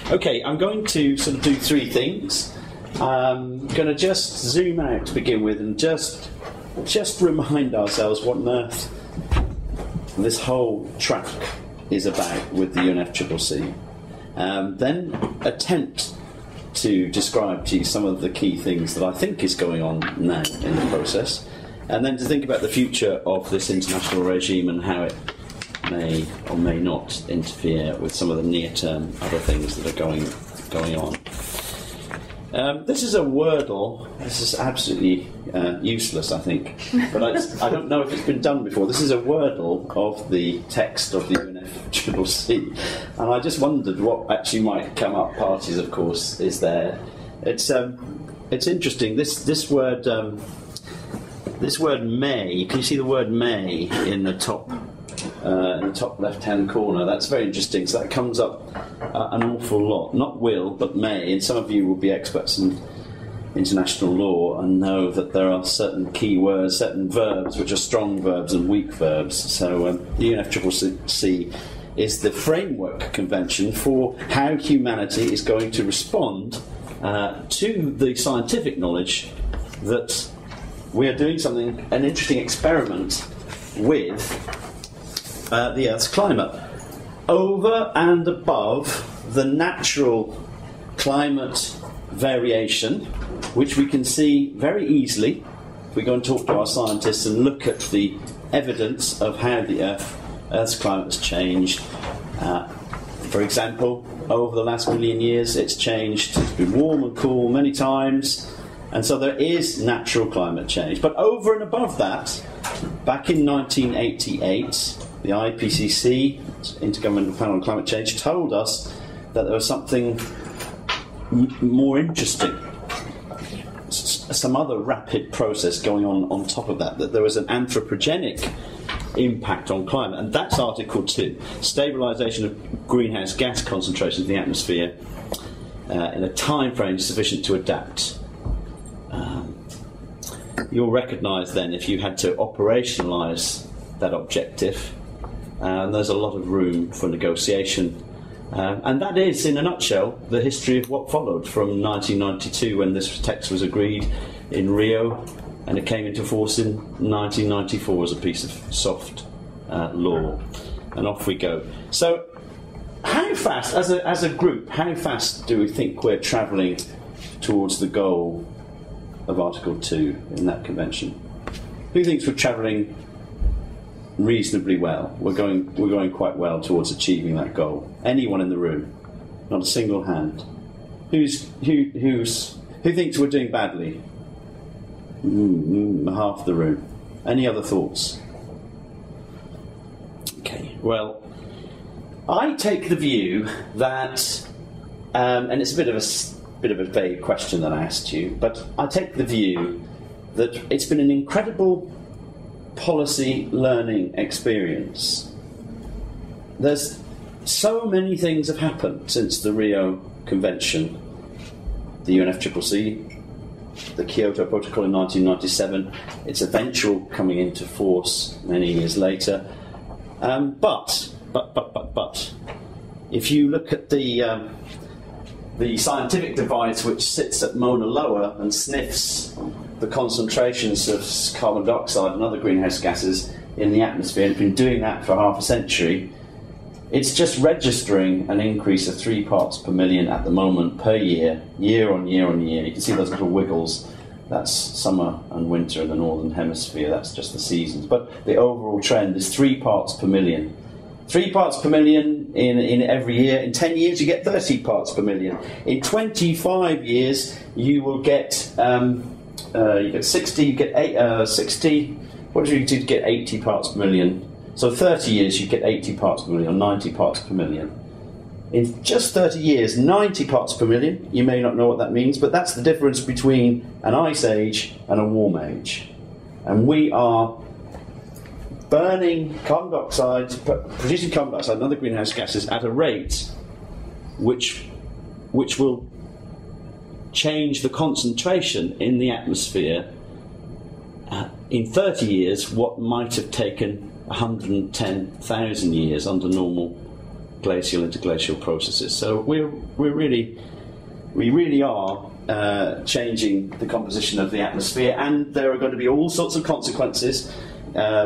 Okay, I'm going to sort of do three things. I'm going to just zoom out to begin with and just remind ourselves what on earth this whole track is about with the UNFCCC. Then attempt to describe to you some of the key things that I think is going on now in the process, and then to think about the future of this international regime and how it may or may not interfere with some of the near-term other things that are going on. This is a wordle. This is absolutely useless, I think, but I don't know if it's been done before. This is a wordle of the text of the UNFCCC, and I just wondered what actually might come up. Parties, of course, is there. It's interesting. This word may. Can you see the word may in the top left-hand corner? That's very interesting. So that comes up an awful lot. Not will, but may. And some of you will be experts in international law and know that there are certain key words, certain verbs, which are strong verbs and weak verbs. So the UNFCCC is the framework convention for how humanity is going to respond to the scientific knowledge that we are doing an interesting experiment with the Earth's climate, over and above the natural climate variation, which we can see very easily if we go and talk to our scientists and look at the evidence of how the Earth's climate has changed. For example, over the last million years it's changed. It's been warm and cool many times, and so there is natural climate change. But over and above that, back in 1988, the IPCC, Intergovernmental Panel on Climate Change, told us that there was something more interesting, some other rapid process going on top of that there was an anthropogenic impact on climate, and that's Article 2, stabilisation of greenhouse gas concentrations in the atmosphere in a time frame sufficient to adapt. You'll recognise then, if you had to operationalise that objective, there's a lot of room for negotiation. And that is, in a nutshell, the history of what followed from 1992, when this text was agreed in Rio, and it came into force in 1994 as a piece of soft law. And off we go. So, how fast, as a group, how fast do we think we're travelling towards the goal of Article 2 in that convention? Who thinks we're travelling reasonably well? We're going quite well towards achieving that goal. Anyone in the room? Not a single hand. Who thinks we're doing badly? Half the room. Any other thoughts? Okay. Well, I take the view that, and it's a bit of a vague question that I asked you, but I take the view that it's been an incredible policy learning experience. There's so many things have happened since the Rio Convention, the UNFCCC, the Kyoto Protocol in 1997, its eventual coming into force many years later. But, if you look at the scientific device which sits at Mauna Loa and sniffs the concentrations of carbon dioxide and other greenhouse gases in the atmosphere, and been doing that for half a century, it's just registering an increase of 3 parts per million at the moment per year, year on year on year. You can see those little wiggles. That's summer and winter in the northern hemisphere. That's just the seasons. But the overall trend is 3 parts per million. 3 parts per million in every year. In 10 years, you get 30 parts per million. In 25 years, you will get 60. You get 60. What do you do to get 80 parts per million? So 30 years, you get 80 parts per million, or 90 parts per million. In just 30 years, 90 parts per million. You may not know what that means, but that's the difference between an ice age and a warm age. And we are burning carbon dioxide, producing carbon dioxide and other greenhouse gases at a rate which will change the concentration in the atmosphere in 30 years what might have taken 110,000 years under normal glacial interglacial processes. So we really are changing the composition of the atmosphere, and there are going to be all sorts of consequences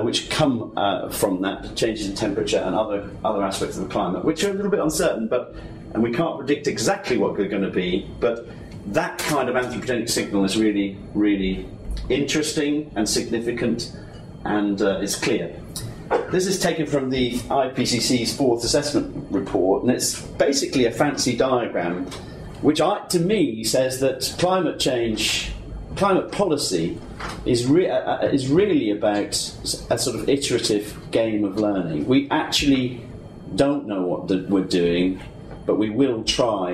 which come from that, changes in temperature and other aspects of the climate, which are a little bit uncertain, and we can't predict exactly what they're going to be, but that kind of anthropogenic signal is really, really interesting and significant, and it's clear. This is taken from the IPCC's fourth assessment report, and it's basically a fancy diagram which to me says that climate policy is really about a sort of iterative game of learning. We actually don't know what we're doing, but we will try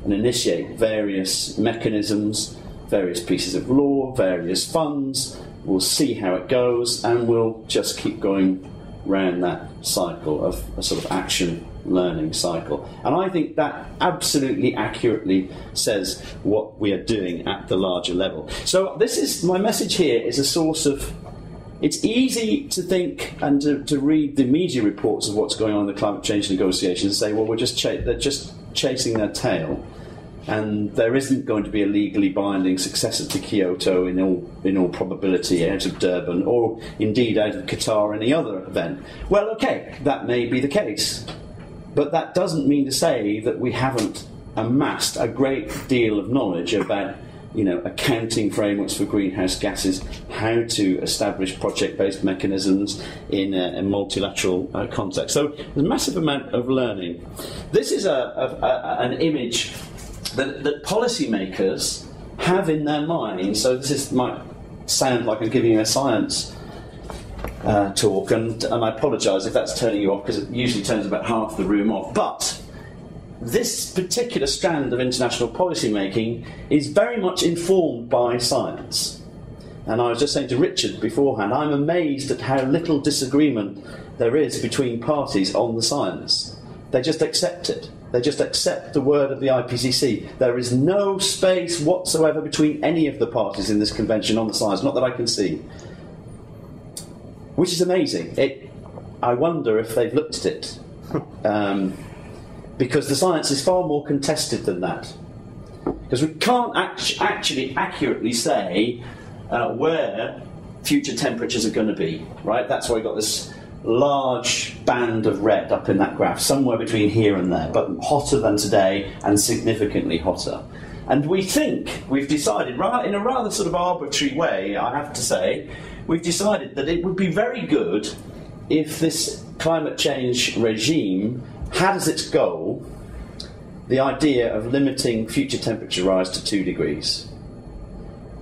and initiate various mechanisms, various pieces of law, various funds. We'll see how it goes, and we'll just keep going round that cycle of a sort of action learning cycle. And I think that absolutely accurately says what we are doing at the larger level. So this is my message here, is a source of, it's easy to think and to read the media reports of what's going on in the climate change negotiations and say, well, they're just chasing their tail, and there isn't going to be a legally binding successor to Kyoto in all probability out of Durban, or indeed out of Qatar or any other event. Well, okay, that may be the case, but that doesn't mean to say that we haven't amassed a great deal of knowledge about, accounting frameworks for greenhouse gases, how to establish project-based mechanisms in a multilateral context. So there's a massive amount of learning. This is an image that policymakers have in their mind. So might sound like I'm giving you a science talk, and I apologise if that's turning you off, because it usually turns about half the room off. But this particular strand of international policy making is very much informed by science. And I was just saying to Richard beforehand, I'm amazed at how little disagreement there is between parties on the science. They just accept it. They just accept the word of the IPCC. There is no space whatsoever between any of the parties in this convention on the science, not that I can see. Which is amazing. I wonder if they've looked at it. Because the science is far more contested than that. Because we can't actually accurately say where future temperatures are going to be, right? That's why we've got this large band of red up in that graph, somewhere between here and there, but hotter than today and significantly hotter. And we think, we've decided, in a rather sort of arbitrary way, I have to say, we've decided that it would be very good if this climate change regime had as its goal the idea of limiting future temperature rise to 2 degrees.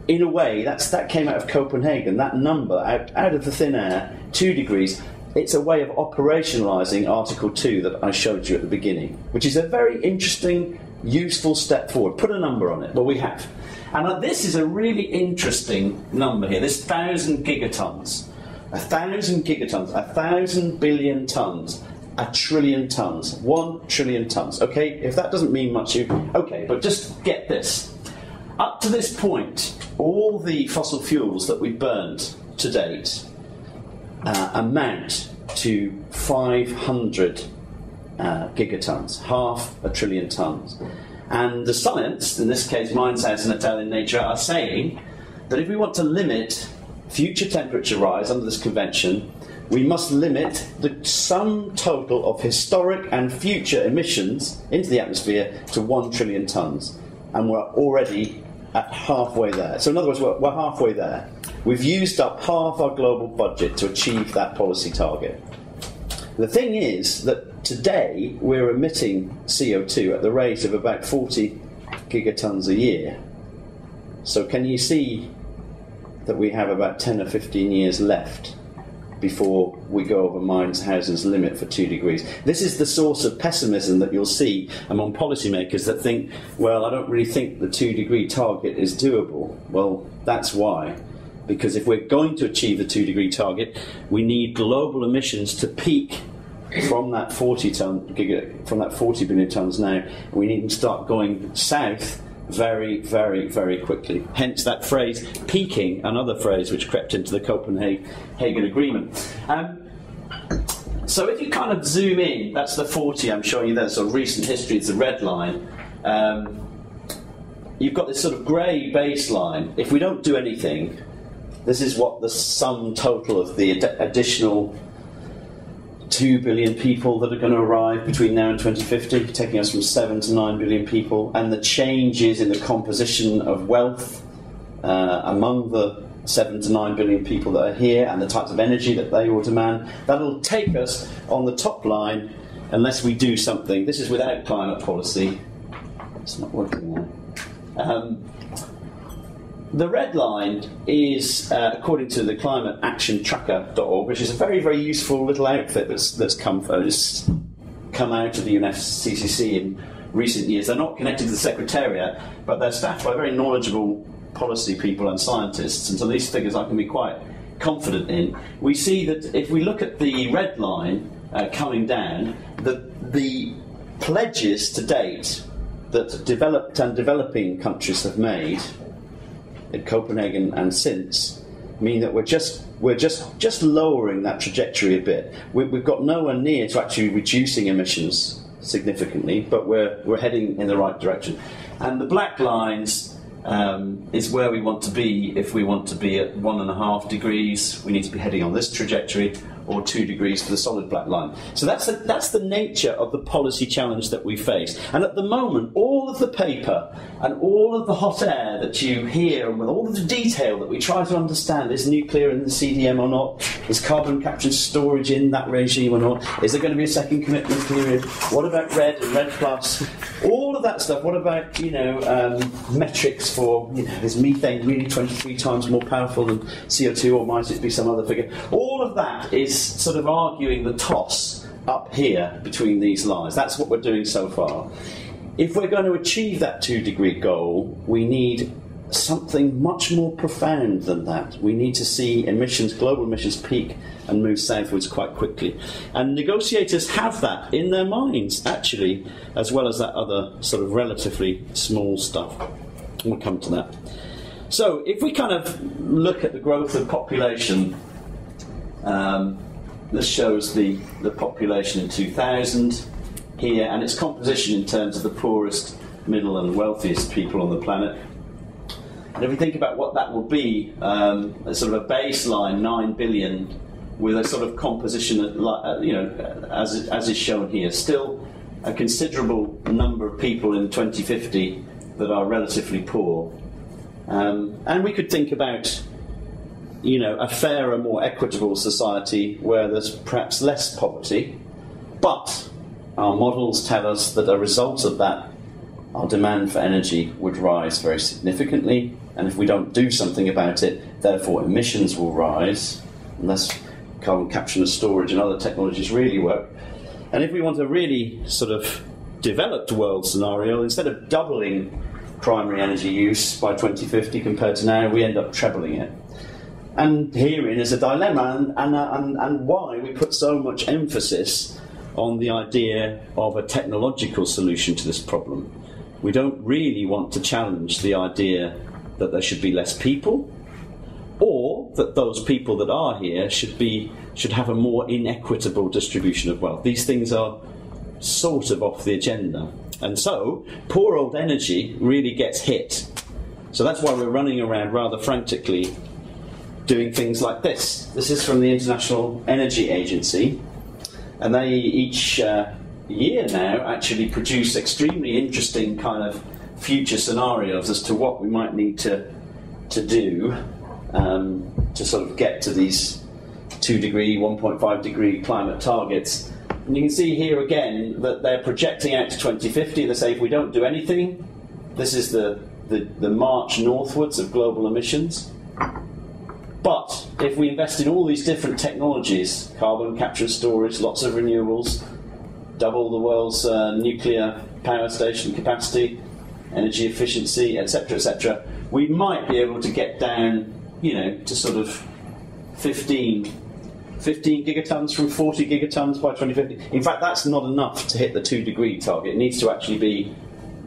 In a way, that came out of Copenhagen, that number, out of the thin air, 2 degrees. It's a way of operationalising Article 2 that I showed you at the beginning, which is a very interesting, useful step forward. Put a number on it. Well, we have. And this is a really interesting number here, this 1,000 gigatons. 1,000 gigatons, 1,000 billion tonnes, 1 trillion tonnes, 1 trillion tonnes. Okay, if that doesn't mean much, okay, but just get this. Up to this point, all the fossil fuels that we've burned to date amount to 500 gigatons, 500 billion tonnes. And the science, in this case Minds, House and Italian Nature, are saying that if we want to limit future temperature rise under this convention, we must limit the sum total of historic and future emissions into the atmosphere to 1 trillion tonnes. And we're already at halfway there. So in other words, we're halfway there. We've used up half our global budget to achieve that policy target. The thing is that today we're emitting CO2 at the rate of about 40 gigatons a year. So can you see that we have about 10 or 15 years left before we go over Minds-Hausen's limit for 2 degrees. This is the source of pessimism that you'll see among policymakers that think, well, I don't really think the 2 degree target is doable. Well, that's why. Because if we're going to achieve the 2 degree target, we need global emissions to peak from that 40 billion tonnes now. We need to start going south very, very, very quickly. Hence that phrase, peaking, another phrase which crept into the Copenhagen Agreement. So if you kind of zoom in, that's the 40 I'm showing you there, sort of recent history, it's the red line. You've got this sort of grey baseline. If we don't do anything, this is what the sum total of the additional 2 billion people that are going to arrive between now and 2050, taking us from 7 to 9 billion people, and the changes in the composition of wealth among the 7 to 9 billion people that are here, and the types of energy that they will demand. That'll take us on the top line, unless we do something. This is without climate policy. It's not working now. The red line is, according to the climateactiontracker.org, which is a very, very useful little outfit that's come out of the UNFCCC in recent years. They're not connected to the Secretariat, but they're staffed by very knowledgeable policy people and scientists, and so these figures I can be quite confident in. We see that if we look at the red line coming down, the pledges to date that developed and developing countries have made at Copenhagen and since mean that we're just lowering that trajectory a bit. We've got nowhere near to actually reducing emissions significantly, but we're heading in the right direction. And the black lines is where we want to be. If we want to be at 1.5 degrees, we need to be heading on this trajectory, or 2 degrees for the solid black line. So that's the nature of the policy challenge that we face. And at the moment, all of the paper and all of the hot air that you hear, and with all of the detail that we try to understand, is nuclear in the CDM or not? Is carbon capture and storage in that regime or not? Is there going to be a second commitment period? What about RED and RED Plus? All of that stuff. What about, metrics for, is methane really 23 times more powerful than CO2, or might it be some other figure? All of that is sort of arguing the toss up here between these lines. That's what we're doing so far. If we're going to achieve that 2-degree goal, we need something much more profound than that. We need to see global emissions peak and move southwards quite quickly. And negotiators have that in their minds, actually, as well as that other sort of relatively small stuff. We'll come to that. So if we kind of look at the growth of population, this shows the population in 2000 here, and its composition in terms of the poorest, middle and wealthiest people on the planet. And if we think about what that will be, a sort of a baseline 9 billion with a sort of composition, as is shown here, still a considerable number of people in 2050 that are relatively poor. And we could think about a fairer, more equitable society where there's perhaps less poverty, but our models tell us that a result of that, our demand for energy would rise very significantly, and if we don't do something about it, therefore emissions will rise, unless carbon capture and storage and other technologies really work. And if we want a really sort of developed world scenario, instead of doubling primary energy use by 2050 compared to now, we end up trebling it. And herein is a dilemma, and why we put so much emphasis on the idea of a technological solution to this problem. We don't really want to challenge the idea that there should be less people, or that those people that are here should have a more inequitable distribution of wealth. These things are sort of off the agenda. And so, poor old energy really gets hit. So that's why we're running around rather frantically doing things like this. This is from the International Energy Agency, and they each year now actually produce extremely interesting kind of future scenarios as to what we might need to do to sort of get to these 2-degree, 1.5 degree climate targets. And you can see here again that they're projecting out to 2050. They say if we don't do anything, this is the march northwards of global emissions. But if we invest in all these different technologies, carbon capture and storage, lots of renewables, double the world's nuclear power station capacity, energy efficiency, etc., we might be able to get down, to sort of 15 gigatons from 40 gigatons by 2050. In fact, that's not enough to hit the 2-degree target. It needs to actually be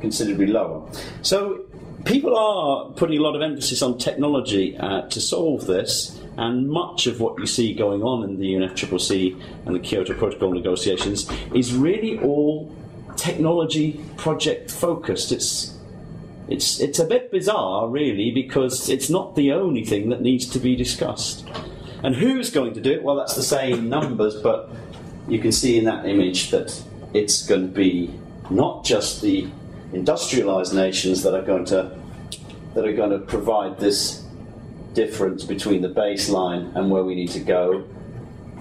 considerably lower. So people are putting a lot of emphasis on technology to solve this, And much of what you see going on in the UNFCCC and the Kyoto Protocol negotiations is really all technology project focused. It's a bit bizarre, really, because it's not the only thing that needs to be discussed. And who's going to do it? Well, that's the same numbers, but you can see in that image that it's going to be not just the industrialised nations that are going to provide this difference between the baseline and where we need to go.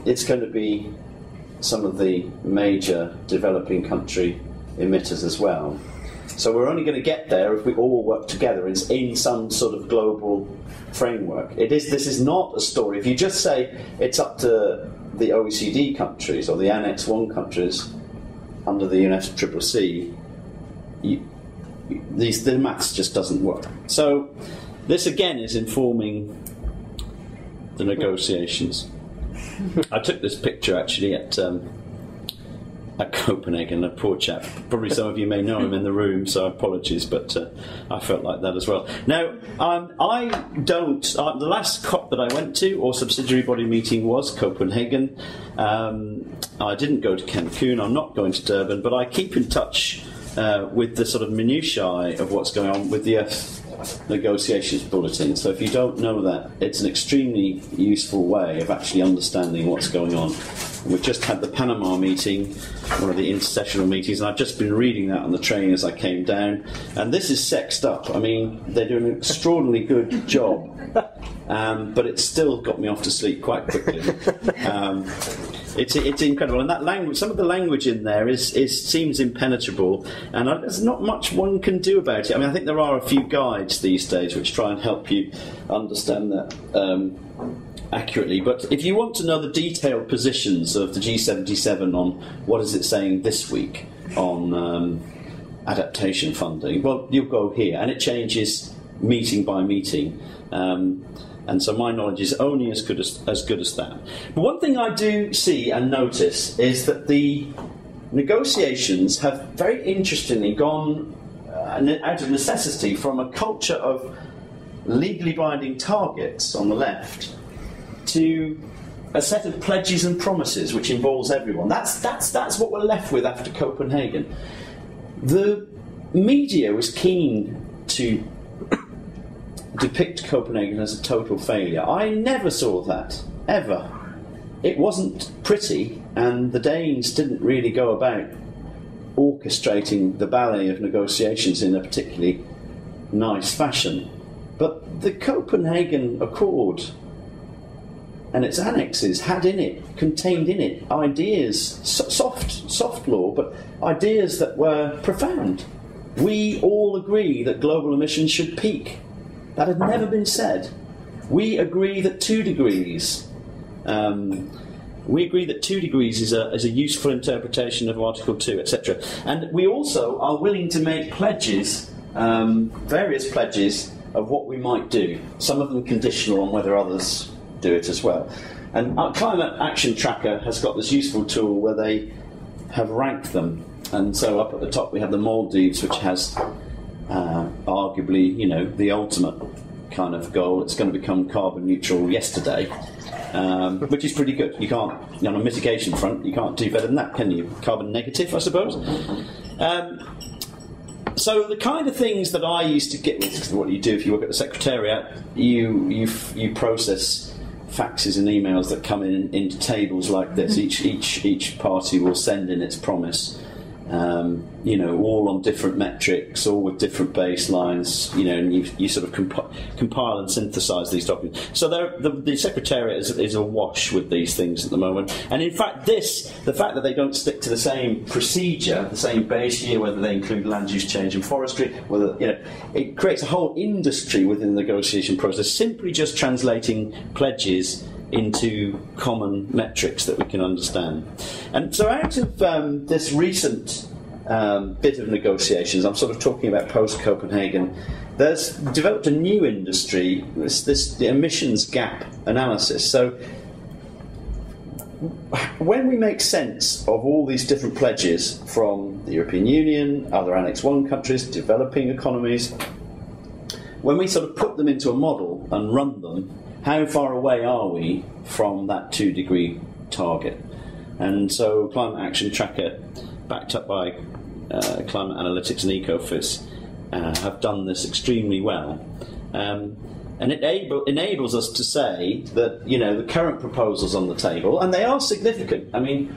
It's going to be some of the major developing country emitters as well. So we're only going to get there if we all work together in some sort of global framework. This is not a story. If you just say it's up to the OECD countries or the Annex 1 countries under the UNFCCC, the maths just doesn't work. So this again is informing the negotiations. I took this picture actually at Copenhagen, a poor chap. Probably some of you may know him in the room, so apologies, but I felt like that as well. Now, I don't. The last COP that I went to, or subsidiary body meeting, was Copenhagen. I didn't go to Cancun. I'm not going to Durban, but I keep in touch with the sort of minutiae of what's going on with the Earth negotiations bulletin. So if you don't know that, it's an extremely useful way of actually understanding what's going on. We've just had the Panama meeting, one of the intersessional meetings, and I've just been reading that on the train as I came down, and this is sexed up. I mean, they're doing an extraordinarily good job, but it's still got me off to sleep quite quickly. It's incredible, and that language, some of the language in there seems impenetrable, and there's not much one can do about it. I mean, I think there are a few guides these days which try and help you understand that accurately. But if you want to know the detailed positions of the G77 on what is it saying this week on adaptation funding, well, you'll go here, and it changes meeting by meeting. And so my knowledge is only as good as that. But one thing I do see and notice is that the negotiations have very interestingly gone out of necessity from a culture of legally binding targets on the left to a set of pledges and promises which involves everyone. That's what we're left with after Copenhagen. The media was keen to depict Copenhagen as a total failure. I never saw that, ever. It wasn't pretty, and the Danes didn't really go about orchestrating the ballet of negotiations in a particularly nice fashion. But the Copenhagen Accord and its annexes had in it, contained in it, ideas, soft law, but ideas that were profound. We all agree that global emissions should peak. That had never been said. We agree that 2 degrees. We agree that 2 degrees is a useful interpretation of Article 2, etc. And we also are willing to make pledges, various pledges of what we might do. Some of them conditional on whether others do it as well. And our Climate Action Tracker has got this useful tool where they have ranked them. And so up at the top we have the Maldives, which has arguably, the ultimate kind of goal. It's going to become carbon neutral yesterday, which is pretty good. You can't, on a mitigation front, you can't do better than that, can you? Carbon negative, I suppose. So the kind of things that I used to get with, what you do if you work at the Secretariat, you process faxes and emails that come into tables like this. Each party will send in its promise. All on different metrics, all with different baselines, and you sort of compile and synthesise these documents. So the Secretariat is awash with these things at the moment. And in fact, the fact that they don't stick to the same procedure, the same base year, whether they include land use change and forestry, whether it creates a whole industry within the negotiation process, simply just translating pledges into common metrics that we can understand. And so out of this recent bit of negotiations, I'm sort of talking about post-Copenhagen, there's developed a new industry, the emissions gap analysis. So when we make sense of all these different pledges from the European Union, other Annex 1 countries, developing economies, when we sort of put them into a model and run them, how far away are we from that 2-degree target? And so Climate Action Tracker, backed up by Climate Analytics and Ecofis, have done this extremely well. And it enables us to say that, you know, the current proposals on the table, and they are significant. I mean,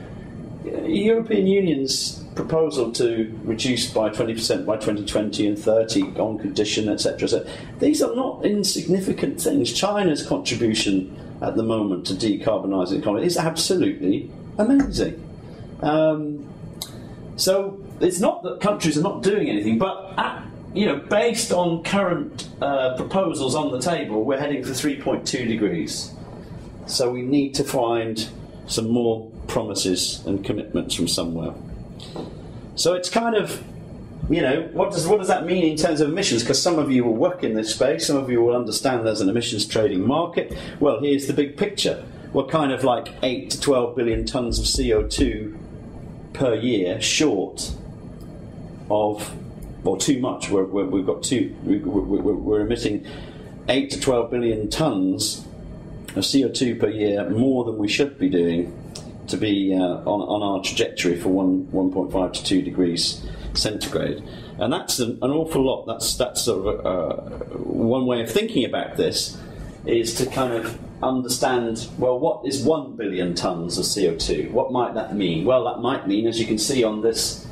European Union's proposal to reduce by 20% by 2020 and 30 on condition, etc. So these are not insignificant things. China's contribution at the moment to decarbonising the economy is absolutely amazing. So it's not that countries are not doing anything, but based on current proposals on the table, we're heading for 3.2 degrees. So we need to find some more promises and commitments from somewhere. So it's kind of, what does that mean in terms of emissions? Because some of you will work in this space, some of you will understand there's an emissions trading market. Well, here's the big picture. We're kind of like 8 to 12 billion tonnes of CO2 per year short of, or too much. We're emitting 8 to 12 billion tonnes of CO2 per year, more than we should be doing to be on our trajectory for 1.5 to 2 degrees centigrade. And that's an awful lot. That's sort of one way of thinking about this, is to kind of understand, well, what is 1 billion tonnes of CO2? What might that mean? Well, that might mean, as you can see on this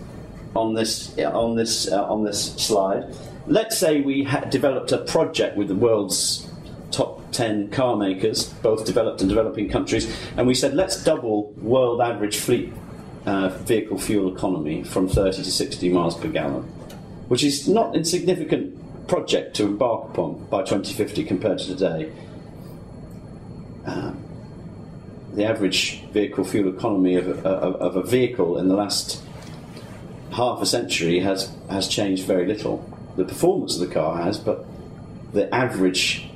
slide, let's say we had developed a project with the world's top 10 car makers, both developed and developing countries, and we said, let's double world average fleet vehicle fuel economy from 30 to 60 miles per gallon, which is not an insignificant project to embark upon by 2050 compared to today. The average vehicle fuel economy of a vehicle in the last half a century has changed very little. The performance of the car has, but the average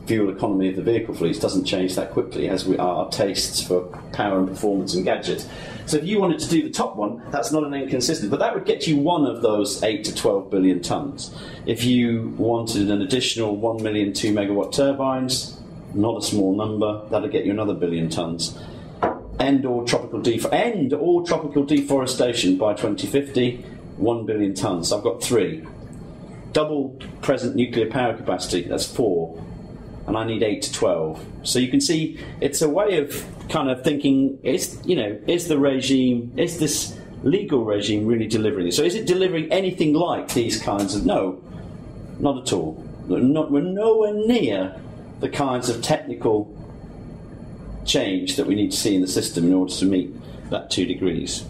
fuel economy of the vehicle fleets doesn't change that quickly, as our tastes for power and performance and gadgets. So if you wanted to do the top one, that's not an inconsistent, but that would get you one of those 8 to 12 billion tonnes. If you wanted an additional 1 million 2 megawatt turbines, not a small number, that'll get you another billion tonnes. End all tropical deforestation by 2050, 1 billion tonnes. I've got 3. Double present nuclear power capacity, that's 4. And I need 8 to 12. So you can see it's a way of kind of thinking, is this legal regime really delivering this? So is it delivering anything like these kinds of... No, not at all. We're nowhere near the kinds of technical change that we need to see in the system in order to meet that 2 degrees.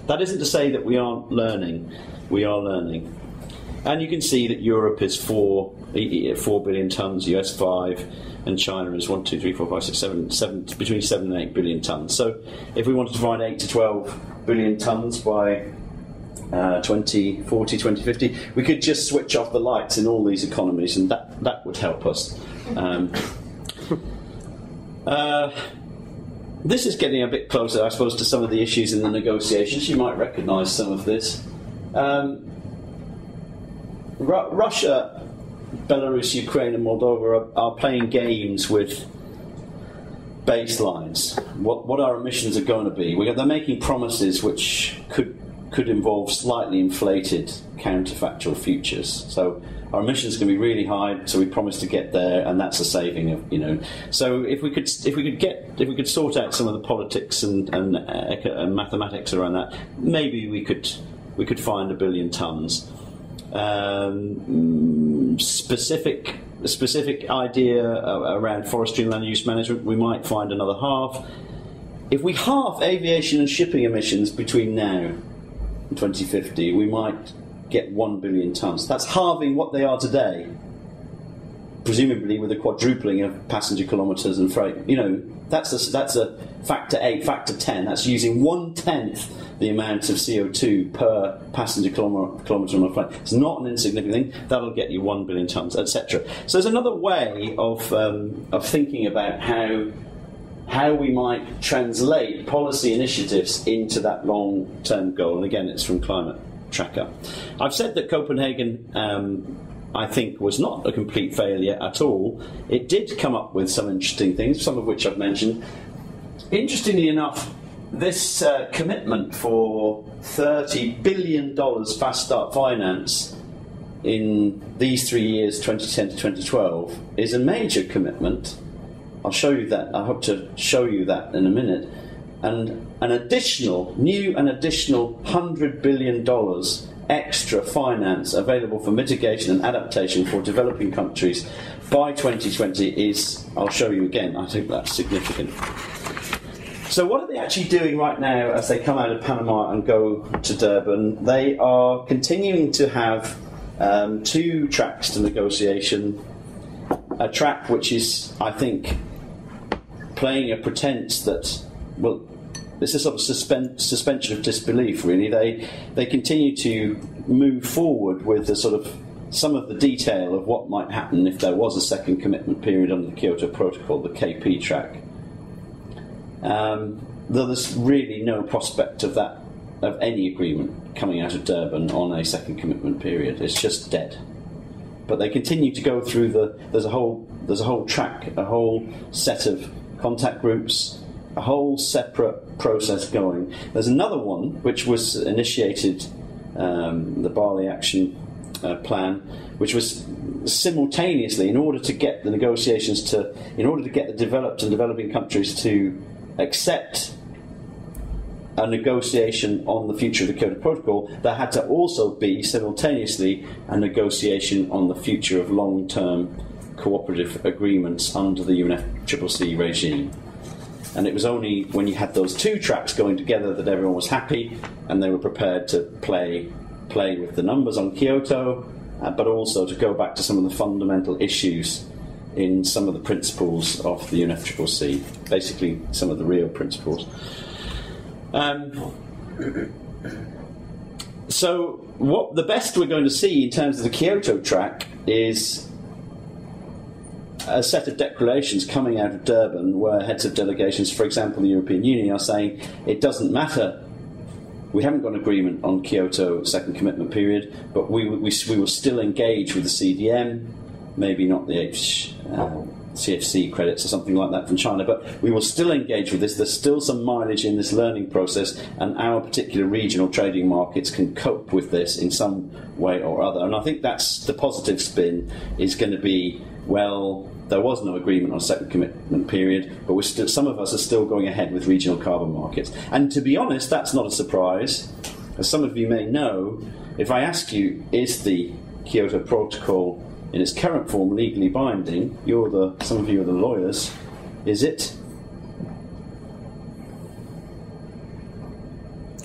That isn't to say that we aren't learning. We are learning. And you can see that Europe is 4 billion tonnes, US 5, and China is 1, 2, 3, 4, 5, 6, 7, between 7 and 8 billion tonnes. So if we wanted to find 8 to 12 billion tonnes by 2040, 2050, we could just switch off the lights in all these economies, and that would help us. This is getting a bit closer, I suppose, to some of the issues in the negotiations. You might recognise some of this. Russia, Belarus, Ukraine and Moldova are playing games with baselines, what our emissions are going to be. They're making promises which could involve slightly inflated counterfactual futures. So our emissions are going to be really high, so we promise to get there, and that's a saving of, So if we could sort out some of the politics and mathematics around that, maybe we could find 1 billion tonnes. Specific idea around forestry and land use management, we might find another half. If we halve aviation and shipping emissions between now and 2050, we might get 1 billion tonnes. That's halving what they are today, presumably with a quadrupling of passenger kilometres and freight. That's a factor 8, factor 10. That's using 1/10 the amount of CO2 per passenger kilometre on a flight. It's not an insignificant thing. That'll get you 1 billion tonnes, etc. So there's another way of thinking about how we might translate policy initiatives into that long-term goal. And again, it's from Climate Tracker. I've said that Copenhagen I think was not a complete failure at all. It did come up with some interesting things, some of which I've mentioned. Interestingly enough, this commitment for $30 billion fast start finance in these 3 years, 2010 to 2012, is a major commitment. I'll show you that. I hope to show you that in a minute. And an additional $100 billion extra finance available for mitigation and adaptation for developing countries by 2020 is, I'll show you again, I think that's significant. So what are they actually doing right now as they come out of Panama and go to Durban? They are continuing to have 2 tracks to negotiation. A track which is, I think, playing a pretense that, well, this is sort of suspension of disbelief, really. They continue to move forward with the sort of some of the detail of what might happen if there was a second commitment period under the Kyoto Protocol, the KP track. Though there's really no prospect of that, of any agreement coming out of Durban on a second commitment period. It's just dead. But they continue to go through there's a whole track, a whole set of contact groups, a whole separate process going. There's another one which was initiated, the Bali Action Plan, which was simultaneously, in order to get the developed and developing countries to accept a negotiation on the future of the Kyoto Protocol, there had to also be simultaneously a negotiation on the future of long-term cooperative agreements under the UNFCCC regime. And it was only when you had those 2 tracks going together that everyone was happy and they were prepared to play with the numbers on Kyoto, but also to go back to some of the fundamental issues in some of the principles of the UNFCCC, basically some of the Rio principles. So what the best we're going to see in terms of the Kyoto track is a set of declarations coming out of Durban where heads of delegations, for example the European Union, are saying it doesn't matter, we haven't got an agreement on Kyoto second commitment period, but we will still engage with the CDM, maybe not the CFC credits or something like that from China, but we will still engage with this. There's still some mileage in this learning process, and our particular regional trading markets can cope with this in some way or other. And I think that's the positive spin, is going to be, well, there was no agreement on a second commitment period, but some of us are still going ahead with regional carbon markets. And to be honest, that's not a surprise. As some of you may know, if I ask you, is the Kyoto Protocol in its current form legally binding, some of you are the lawyers, is it?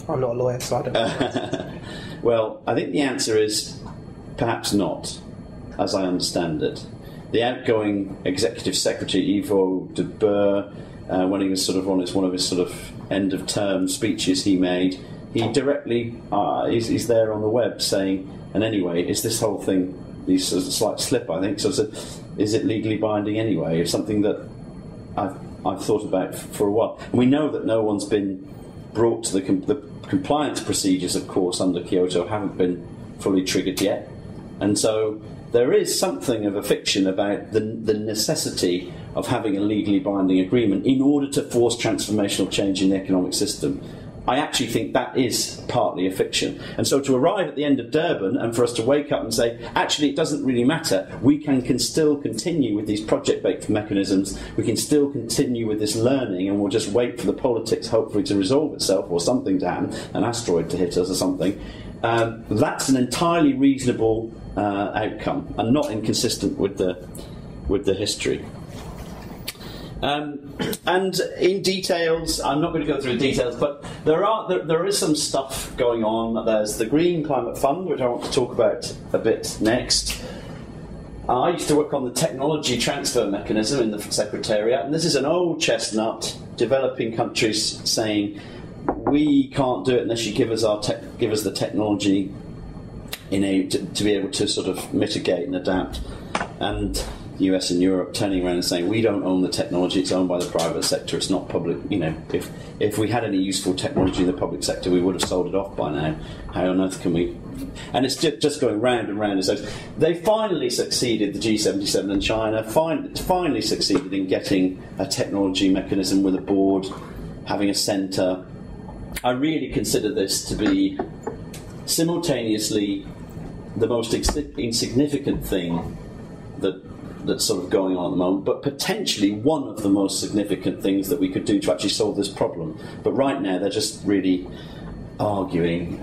I'm not a lawyer, so I don't know. Well, I think the answer is perhaps not, as I understand it. The outgoing Executive Secretary, Ivo de Boer, when he was sort of on one of his sort of end-of-term speeches he made, he directly, he's there on the web saying, and anyway, is this whole thing, he's a slight slip, I think, so I said, is it legally binding anyway? It's something that I've thought about for a while. And we know that no one's been brought to the compliance procedures, of course, under Kyoto haven't been fully triggered yet. And so there is something of a fiction about the necessity of having a legally binding agreement in order to force transformational change in the economic system. I actually think that is partly a fiction. And so to arrive at the end of Durban and for us to wake up and say, actually it doesn't really matter, we can still continue with these project-based mechanisms, we can still continue with this learning, and we'll just wait for the politics hopefully to resolve itself or something to happen, an asteroid to hit us or something. That's an entirely reasonable outcome and not inconsistent with the history. And in details, I'm not going to go through the details, but there is some stuff going on. There's the Green Climate Fund, which I want to talk about a bit next. I used to work on the technology transfer mechanism in the Secretariat, and this is an old chestnut, developing countries saying, we can't do it unless you give us the technology to be able to sort of mitigate and adapt. And the US and Europe turning around and saying, we don't own the technology, it's owned by the private sector, it's not public. You know, if we had any useful technology in the public sector, we would have sold it off by now. How on earth can we? And it's just going round and round. So they finally succeeded, the G77 and China, finally succeeded in getting a technology mechanism with a board, having a centre. I really consider this to be simultaneously the most insignificant thing that's sort of going on at the moment, but potentially one of the most significant things that we could do to actually solve this problem. But right now they're just really arguing,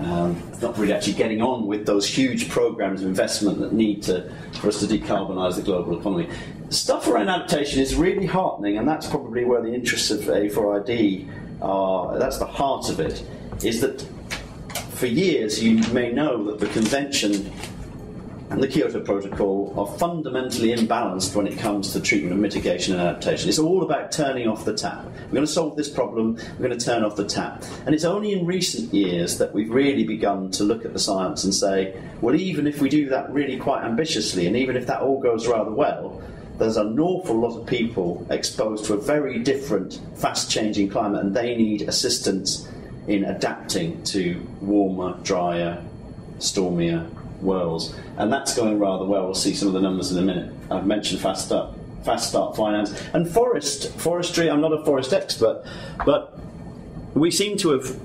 not really actually getting on with those huge programs of investment that need for us to decarbonise the global economy. The stuff around adaptation is really heartening, and that's probably where the interests of A4ID are. That's the heart of it, is that for years you may know that the Convention and the Kyoto Protocol are fundamentally imbalanced when it comes to treatment and mitigation and adaptation. It's all about turning off the tap. We're going to solve this problem, we're going to turn off the tap. And it's only in recent years that we've really begun to look at the science and say, well, even if we do that really quite ambitiously, and even if that all goes rather well, there's an awful lot of people exposed to a very different, fast-changing climate, and they need assistance in adapting to warmer, drier, stormier worlds, and that's going rather well. We'll see some of the numbers in a minute. I've mentioned fast start finance and forestry. I'm not a forest expert, but we seem to have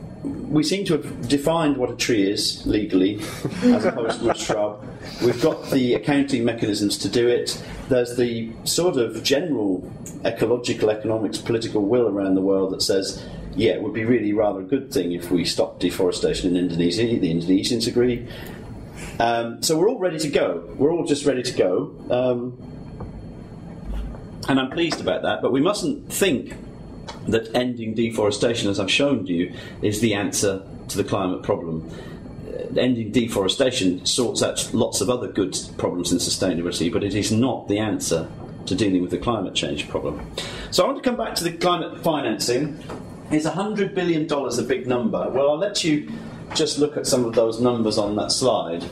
defined what a tree is legally as opposed to a shrub. We've got the accounting mechanisms to do it. There's the sort of general ecological, economics, political will around the world that says, yeah, it would be really rather a good thing if we stopped deforestation in Indonesia. The Indonesians agree. So we're all ready to go. We're all just ready to go. And I'm pleased about that, but we mustn't think that ending deforestation, as I've shown you, is the answer to the climate problem. Ending deforestation sorts out lots of other good problems in sustainability, but it is not the answer to dealing with the climate change problem. So I want to come back to the climate financing. Is $100 billion a big number? Well, I'll let you just look at some of those numbers on that slide.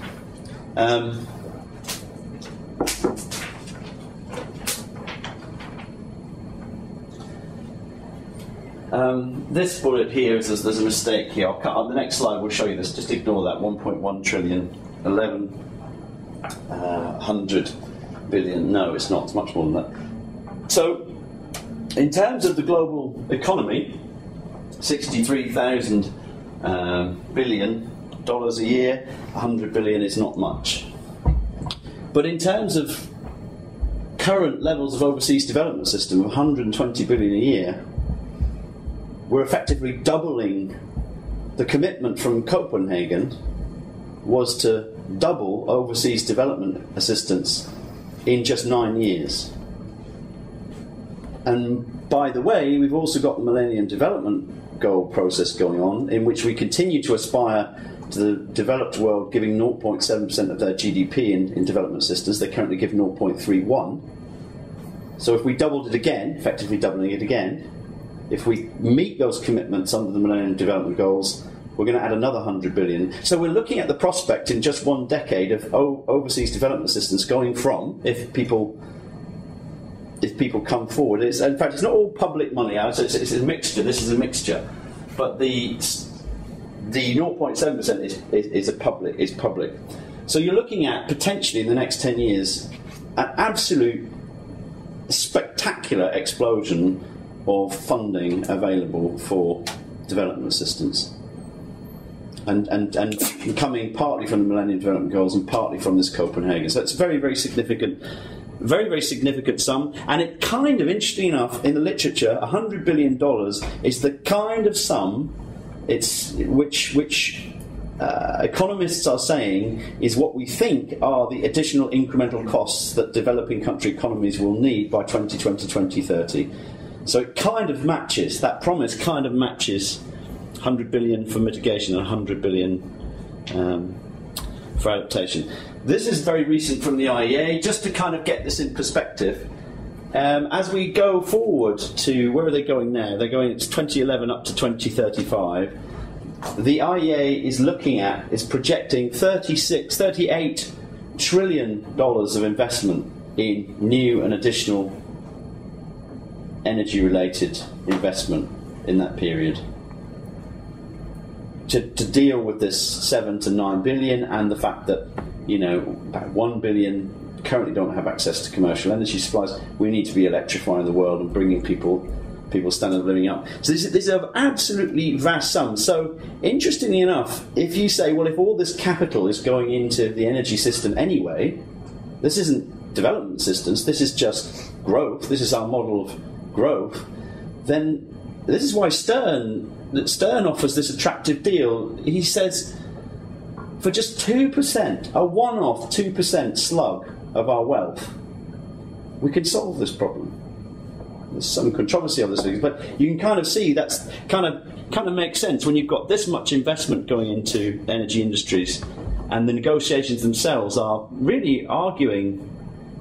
This bullet here is there's a mistake here. I'll cut on the next slide. We'll show you this. Just ignore that. 1.1 trillion, 100 billion. No, it's not. It's much more than that. So, in terms of the global economy, 63,000 billion dollars a year. 100 billion is not much. But in terms of current levels of overseas development system of 120 billion a year, we're effectively doubling the commitment from Copenhagen was to double overseas development assistance in just 9 years. And by the way, we've also got the Millennium Development Goal process going on, in which we continue to aspire to the developed world giving 0.7% of their GDP in development assistance. They currently give 0.31. So if we doubled it again, effectively doubling it again, if we meet those commitments under the Millennium Development Goals, we're going to add another 100 billion. So we're looking at the prospect in just one decade of overseas development assistance going from, if people come forward, in fact, it's not all public money. It's a mixture. This is a mixture, but the 0.7% is public. So you're looking at potentially in the next 10 years an absolute spectacular explosion of funding available for development assistance, and coming partly from the Millennium Development Goals and partly from this Copenhagen. So it's very, very significant. Very, very significant sum, and it kind of, interesting enough, in the literature, $100 billion is the kind of sum which economists are saying is what we think are the additional incremental costs that developing country economies will need by 2020, 2030. So it kind of matches, that promise kind of matches 100 billion for mitigation and 100 billion for adaptation. This is very recent from the IEA, just to kind of get this in perspective. As we go forward to, where are they going now? They're going, it's 2011 up to 2035. The IEA is projecting $38 trillion of investment in new and additional energy-related investment in that period to deal with this 7 to 9 billion and the fact that, you know, about 1 billion currently don't have access to commercial energy supplies. We need to be electrifying the world and bringing people's standard of living up. So these are absolutely vast sums. So interestingly enough, if you say, well, if all this capital is going into the energy system anyway, this isn't development assistance, this is just growth, this is our model of growth, then this is why Stern offers this attractive deal. He says, for just 2%, a one-off 2% slug of our wealth, we can solve this problem. There's some controversy on this, but you can kind of see that's kind of makes sense when you've got this much investment going into energy industries, and the negotiations themselves are really arguing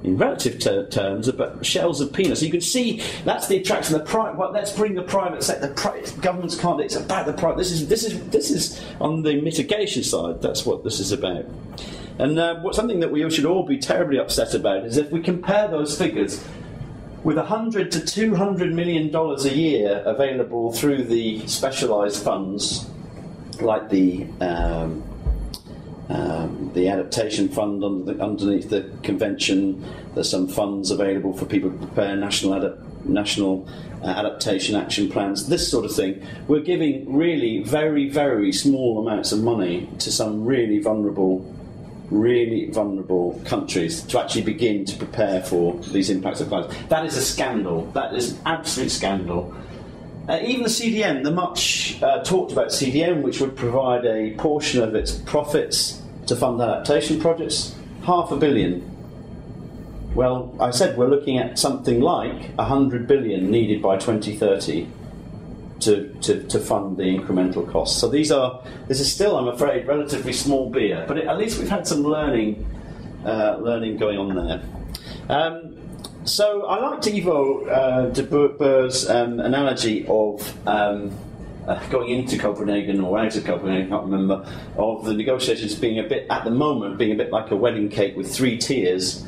in relative terms about shells of peanuts. So you can see that's the attraction. Well, let's bring the private sector. Governments can't. It's about the private. This is on the mitigation side. That's what this is about. And something that we should all be terribly upset about is if we compare those figures with $100 to $200 million a year available through the specialised funds, like the adaptation fund underneath the convention. There's some funds available for people to prepare national adaptation action plans, this sort of thing. We're giving really very, very small amounts of money to some really vulnerable countries to actually begin to prepare for these impacts of climate. That is a scandal. That is an absolute scandal. Even the CDM, the much talked about CDM, which would provide a portion of its profits to fund adaptation projects, $500 million. Well, I said we're looking at something like $100 billion needed by 2030 to fund the incremental costs. So this is still, I'm afraid, relatively small beer, but at least we've had some learning going on there. So I liked Ivo de Boer's analogy of going into Copenhagen or out of Copenhagen, I can't remember, of the negotiations being a bit like a wedding cake with 3 tiers.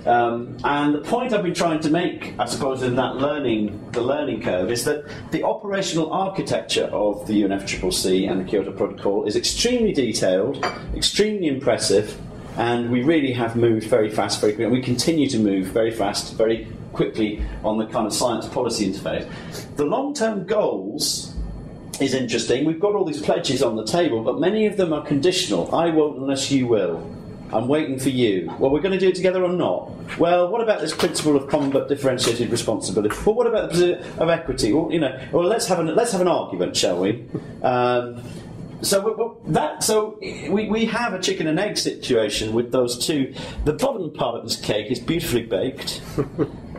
And the point I've been trying to make, I suppose, in that the learning curve, is that the operational architecture of the UNFCCC and the Kyoto Protocol is extremely detailed, extremely impressive, and we really have moved very fast, very quickly, and we continue to move very fast, very quickly on the kind of science policy interface. The long-term goals is interesting. We've got all these pledges on the table, but many of them are conditional. I won't unless you will. I'm waiting for you. Well, we're going to do it together or not? Well, what about this principle of common but differentiated responsibility? Well, what about the position of equity? Well, well, let's have an argument, shall we? So we have a chicken and egg situation with those two. The bottom part of this cake is beautifully baked.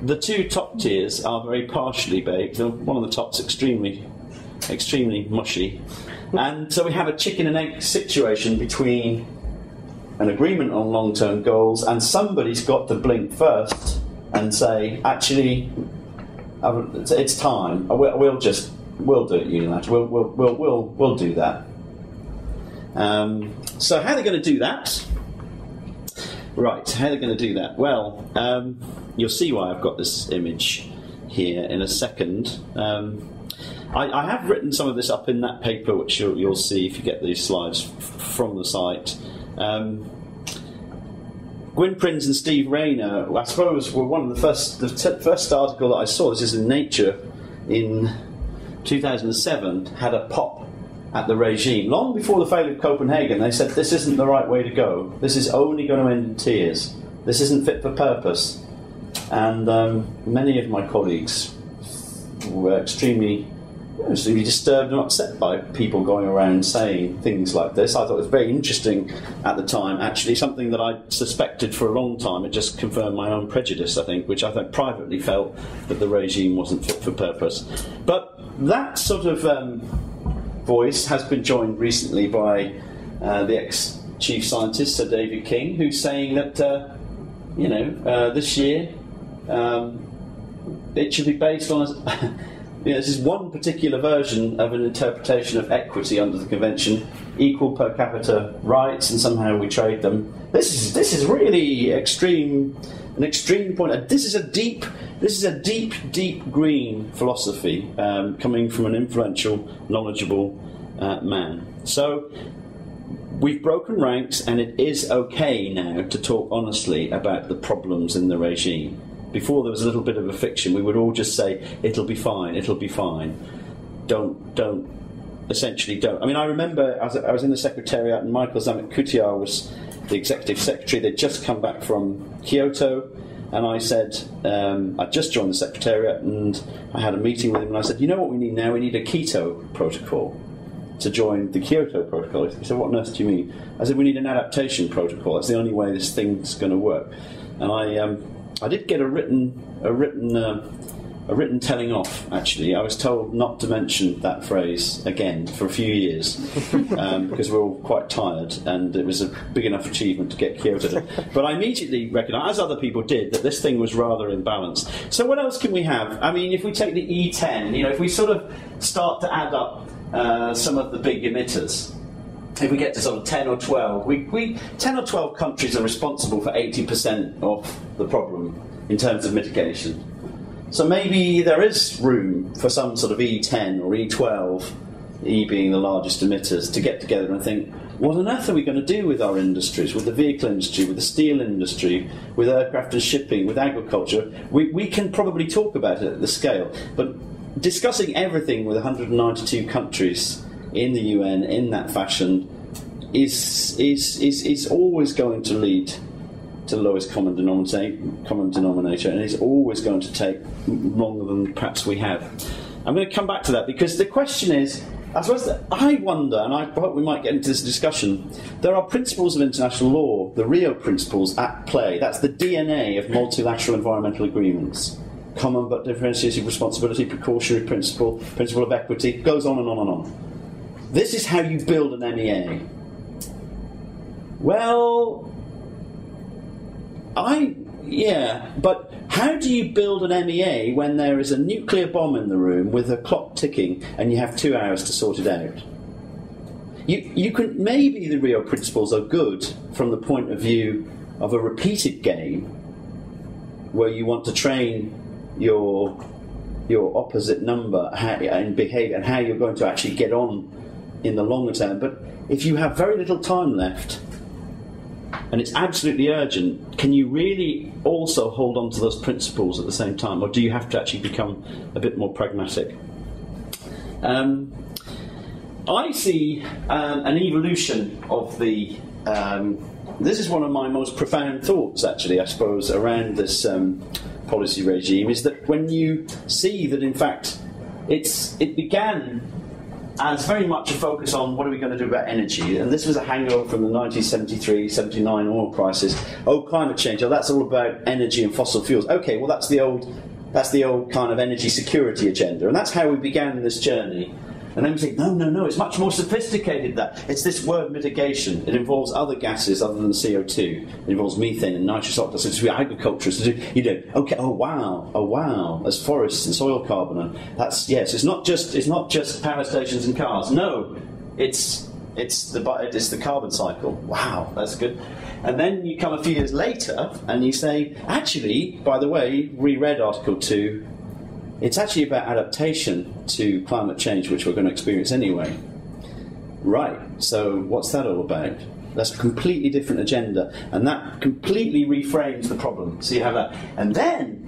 The 2 top tiers are very partially baked. One of the top's extremely mushy, and so we have a chicken and egg situation between an agreement on long-term goals, and somebody's got to blink first and say, actually, it's time. We'll do it unilaterally. We'll do that. So how are they going to do that? Right, how are they going to do that? Well, you'll see why I've got this image here in a second. I have written some of this up in that paper, which you'll see if you get these slides from the site. Gwyn Prinz and Steve Rayner, I suppose, were one of the first article that I saw. This is in Nature in 2007. Had a pop at the regime long before the failure of Copenhagen. They said this isn't the right way to go. This is only going to end in tears. This isn't fit for purpose. And many of my colleagues were extremely disturbed and upset by people going around saying things like this. I thought it was very interesting at the time, actually, something that I suspected for a long time. It just confirmed my own prejudice, I think, which I think privately felt that the regime wasn't fit for purpose. But that sort of voice has been joined recently by the ex-chief scientist, Sir David King, who's saying that, this year it should be based on this is one particular version of an interpretation of equity under the convention, equal per capita rights, and somehow we trade them. This is really extreme, an extreme point. This is a deep green philosophy coming from an influential, knowledgeable man. So we've broken ranks, and it is okay now to talk honestly about the problems in the regime. Before there was a little bit of a fiction, we would all just say, it'll be fine, it'll be fine. Essentially don't. I mean, I remember I was in the Secretariat and Michael Zamet-Kutiar was the Executive Secretary. They'd just come back from Kyoto, and I said, I'd just joined the Secretariat, and I had a meeting with him, and I said, you know what we need now? We need a Kyoto Protocol to join the Kyoto Protocol. He said, what on earth do you mean? I said, we need an adaptation protocol. That's the only way this thing's going to work. And I did get a written telling off, actually. I was told not to mention that phrase again for a few years because we're all quite tired, and it was a big enough achievement to get Kyoto. But I immediately recognised, as other people did, that this thing was rather imbalanced. So what else can we have? I mean, if we take the E10, if we sort of start to add up some of the big emitters, if we get to sort of 10 or 12, 10 or 12 countries are responsible for 80% of the problem in terms of mitigation. So maybe there is room for some sort of E10 or E12, E being the largest emitters, to get together and think, what on earth are we going to do with our industries, with the vehicle industry, with the steel industry, with aircraft and shipping, with agriculture? We can probably talk about it at the scale, but discussing everything with 192 countries in the UN in that fashion is always going to lead to the lowest common denominator, and is always going to take longer than perhaps we have. I'm going to come back to that, because the question is, I suppose that I wonder, and I hope we might get into this discussion, there are principles of international law, the Rio principles, at play. That's the DNA of multilateral environmental agreements. Common but differentiated responsibility, precautionary principle, principle of equity, goes on and on and on. This is how you build an MEA. Well, but how do you build an MEA when there is a nuclear bomb in the room with a clock ticking and you have 2 hours to sort it out? You can, maybe the Rio principles are good from the point of view of a repeated game where you want to train your opposite number and behaviour and how you're going to actually get on in the longer term. But if you have very little time left and it's absolutely urgent, can you really also hold on to those principles at the same time, or do you have to actually become a bit more pragmatic? I see an evolution of the... this is one of my most profound thoughts, actually, I suppose, around this policy regime, is that when you see that, in fact, it began as very much a focus on what are we going to do about energy, and this was a hangover from the 1973-79 oil crisis. Oh, climate change, that's all about energy and fossil fuels. Okay, well that's the old kind of energy security agenda, and that's how we began this journey. And then we say, no, it's much more sophisticated than that. It's this word mitigation. It involves other gases other than CO2. It involves methane and nitrous oxide. It's agriculture. Okay, oh wow, there's forests and soil carbon. And that's, yes, it's not just power stations and cars. No, it's the carbon cycle. Wow, that's good. And then you come a few years later and you say, actually, by the way, reread Article 2, it's actually about adaptation to climate change, which we're going to experience anyway. Right, so what's that all about? That's a completely different agenda, and that completely reframes the problem. So you have that. And then,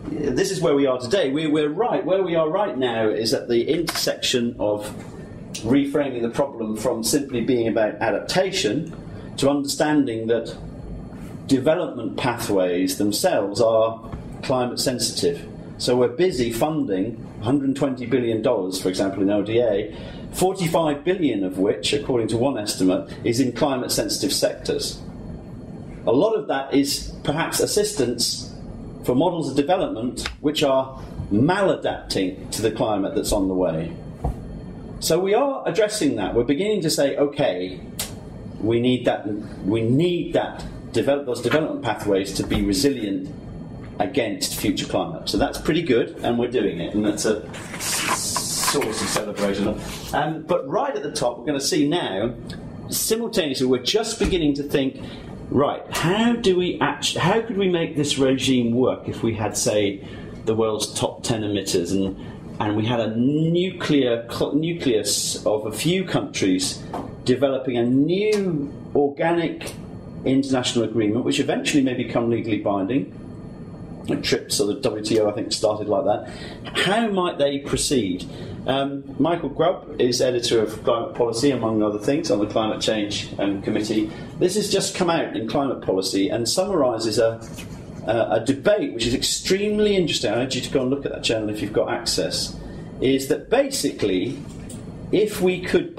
this is where we are today. We're right. Where we are right now is at the intersection of reframing the problem from simply being about adaptation to understanding that development pathways themselves are climate sensitive. So we're busy funding $120 billion, for example, in ODA, 45 billion of which, according to one estimate, is in climate-sensitive sectors. A lot of that is perhaps assistance for models of development which are maladapting to the climate that's on the way. So we are addressing that. We're beginning to say, okay, we need those development pathways to be resilient against future climate. So that's pretty good, and we're doing it, and that's a source of celebration. But right at the top, we're going to see now, simultaneously, we're just beginning to think, right, how could we make this regime work if we had, say, the world's top 10 emitters, and we had a nucleus of a few countries developing a new organic international agreement, which eventually may become legally binding. TRIPS or the WTO, I think, started like that. How might they proceed? Michael Grubb is editor of Climate Policy, among other things, on the Climate Change Committee. This has just come out in Climate Policy and summarises a debate which is extremely interesting. I urge you to go and look at that journal if you've got access. Is that basically, if we could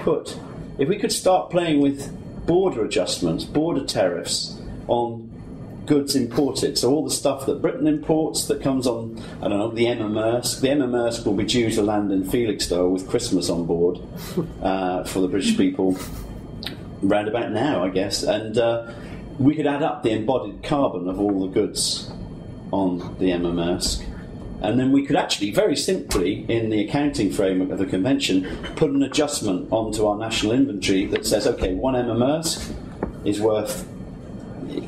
start playing with border adjustments, border tariffs on goods imported, so all the stuff that Britain imports that comes on, I don't know, the Emma Maersk. The Emma Maersk will be due to land in Felixstowe with Christmas on board for the British people round about now, I guess. And we could add up the embodied carbon of all the goods on the Emma Maersk. And then we could actually, very simply, in the accounting framework of the convention, put an adjustment onto our national inventory that says, OK, one Emma Maersk is worth,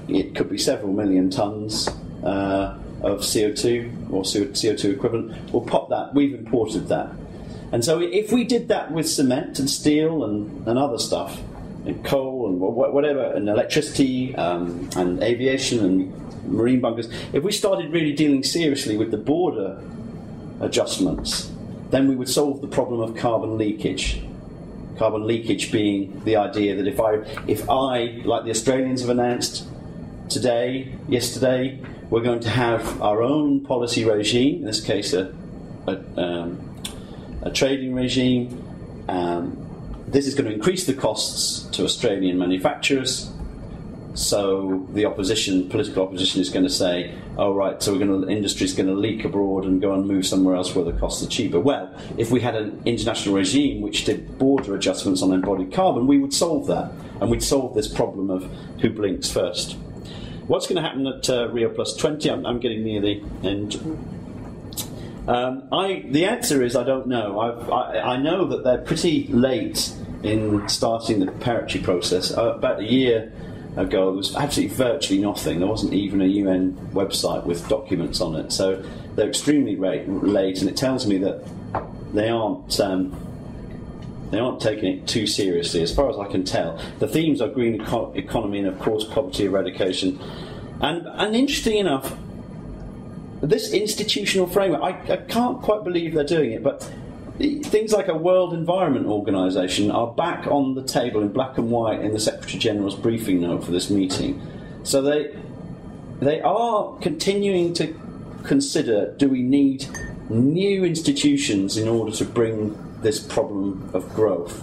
it could be several million tonnes of CO2 or CO2 equivalent. We'll pop that. We've imported that. And so if we did that with cement and steel and other stuff, and coal and whatever, and electricity and aviation and marine bunkers, if we started really dealing seriously with the border adjustments, then we would solve the problem of carbon leakage. Carbon leakage being the idea that if I, like the Australians have announced yesterday, we're going to have our own policy regime, in this case a trading regime. This is going to increase the costs to Australian manufacturers. So the political opposition is going to say, oh right, so industry's going to leak abroad and go and move somewhere else where the costs are cheaper. Well, if we had an international regime which did border adjustments on embodied carbon, we would solve that, and we'd solve this problem of who blinks first. What's going to happen at Rio Plus 20? I'm getting near the end. The answer is I don't know. I know that they're pretty late in starting the preparatory process. About a year ago, there was absolutely virtually nothing. There wasn't even a UN website with documents on it. So they're extremely late, and it tells me that they aren't taking it too seriously, as far as I can tell. The themes are green economy and, of course, poverty eradication. And interesting enough, this institutional framework, I can't quite believe they're doing it, but things like a World Environment Organization are back on the table in black and white in the Secretary-General's briefing note for this meeting. So they are continuing to consider, do we need new institutions in order to bring this problem of growth,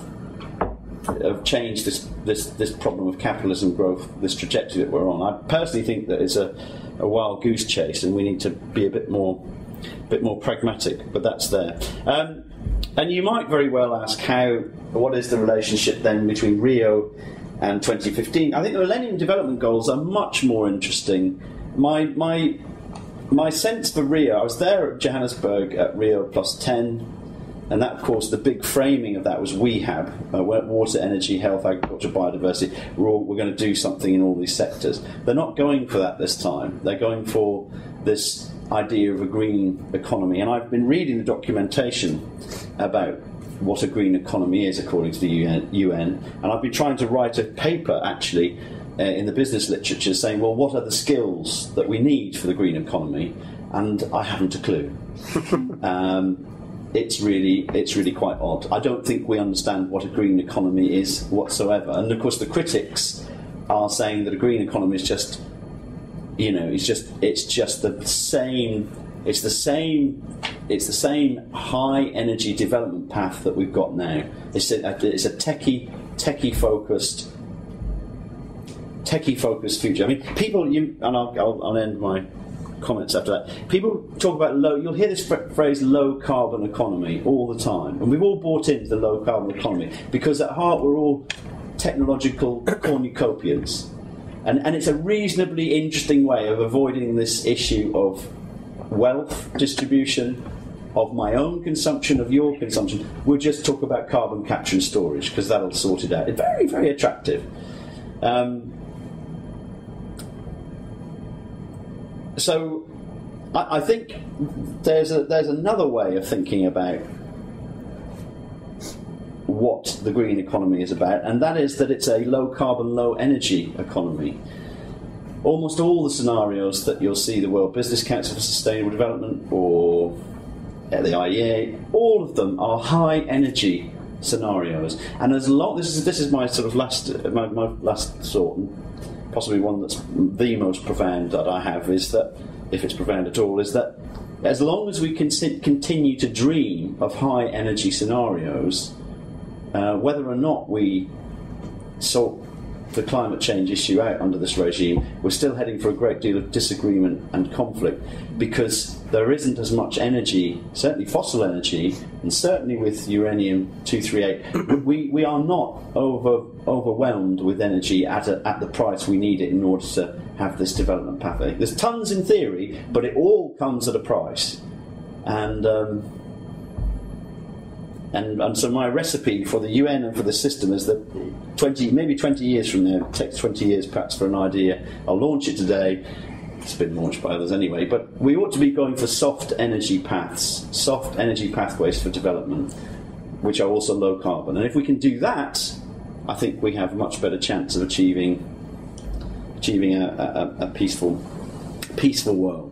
of change this problem of capitalism growth, this trajectory that we're on? I personally think that it's a wild goose chase, and we need to be a bit more pragmatic, but that's there. And you might very well ask, what is the relationship then between Rio and 2015? I think the Millennium Development Goals are much more interesting. My sense for Rio, I was there at Johannesburg at Rio Plus 10, and that, of course, the big framing of that was WEHAB, water, energy, health, agriculture, biodiversity. We're going to do something in all these sectors. They're not going for that this time. They're going for this idea of a green economy. And I've been reading the documentation about what a green economy is according to the UN, and I've been trying to write a paper, actually, in the business literature saying, well, what are the skills that we need for the green economy? And I haven't a clue. It's really quite odd. I don't think we understand what a green economy is whatsoever. And of course, the critics are saying that a green economy is just, it's just the same. It's the same high energy development path that we've got now. It's a techie focused future. I mean, people. And I'll end my comments after that. People talk about you'll hear this phrase low carbon economy all the time, and we've all bought into the low carbon economy because at heart we're all technological cornucopians, and it's a reasonably interesting way of avoiding this issue of wealth distribution, of my own consumption, of your consumption. We'll just talk about carbon capture and storage because that'll sort it out. It's very, very attractive. So I think there's another way of thinking about what the green economy is about, and that is that it's a low carbon, low energy economy. Almost all the scenarios that you'll see the World Business Council for Sustainable Development or the IEA, all of them are high energy scenarios. And as long this is my sort of last thought, and possibly one that's the most profound that I have, is that, if it's profound at all, is that as long as we can continue to dream of high energy scenarios, whether or not we sort the climate change issue out under this regime, we're still heading for a great deal of disagreement and conflict, because there isn't as much energy, certainly fossil energy, and certainly with uranium-238, we are not overwhelmed with energy at the price we need it in order to have this development pathway. There's tons in theory, but it all comes at a price. And so my recipe for the UN and for the system is that maybe 20 years from now, it takes 20 years perhaps for an idea, I'll launch it today, it's been launched by others anyway, but we ought to be going for soft energy paths, soft energy pathways for development, which are also low carbon. And if we can do that, I think we have a much better chance of achieving a peaceful world.